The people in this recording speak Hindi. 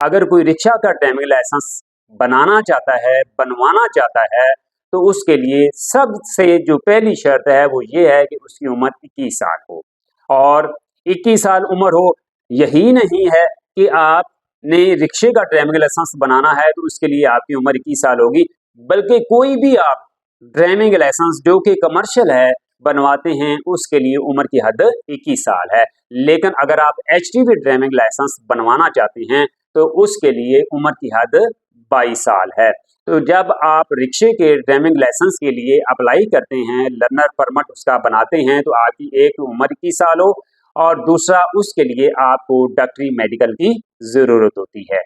अगर कोई रिक्शा का ड्राइविंग लाइसेंस बनाना चाहता है, बनवाना चाहता है, तो उसके लिए सबसे जो पहली शर्त है वो ये है कि उसकी उम्र 21 साल हो। और 21 साल उम्र हो, यही नहीं है कि आपने रिक्शे का ड्राइविंग लाइसेंस बनाना है तो उसके लिए आपकी उम्र 21 साल होगी, बल्कि कोई भी आप ड्राइविंग लाइसेंस जो कि कमर्शियल है बनवाते हैं, उसके लिए उम्र की हद 21 साल है। लेकिन अगर आप एचटीवी ड्राइविंग लाइसेंस बनवाना चाहते हैं तो उसके लिए उम्र की हद 22 साल है। तो जब आप रिक्शे के ड्राइविंग लाइसेंस के लिए अप्लाई करते हैं, लर्नर परमिट उसका बनाते हैं, तो आपकी एक उम्र 21 साल हो और दूसरा उसके लिए आपको डॉक्टरी मेडिकल की ज़रूरत होती है।